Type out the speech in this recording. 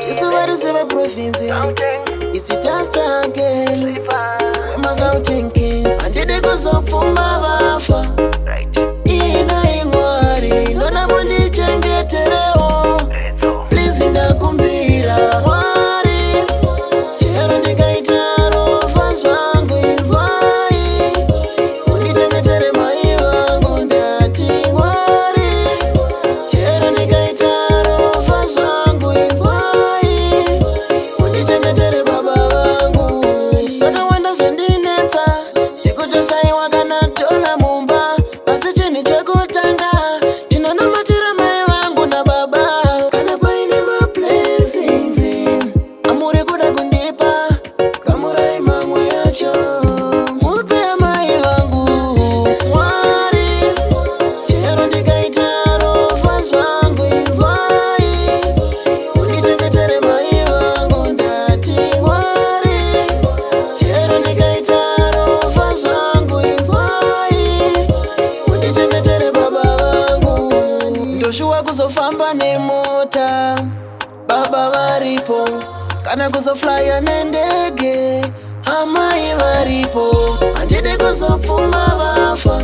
Isubarize province isitasa again wema counting king andide kuzopfuma bafa ina ingwari nona mundi chengetereo please ndakumbira mwari chero ndikaita rofa zvangu inzwai undichengetere mai vangu ndati mwari chero ndikaita rofa zvangu inzwai undichengetere baba vangu sakawanda zvandinetsa ndikutosaiwa kana tola mumba asi chinhu chekutanga ndinonamatira mai vangu nababa kana paine mablessings amuri kuda kundipa kamurai mamwe yacho mupe mai vangu mwari chero ndikaita rofa zvangu inzwai undichengetere mai vangu ndati mwari chero ndikaita rofa zvangu inzwai undichengetere baba vangu ndoshuwa kuzofamba nemota baba varipo kana kuzoflya nendege amai varipo handidi kuzopfuma vafa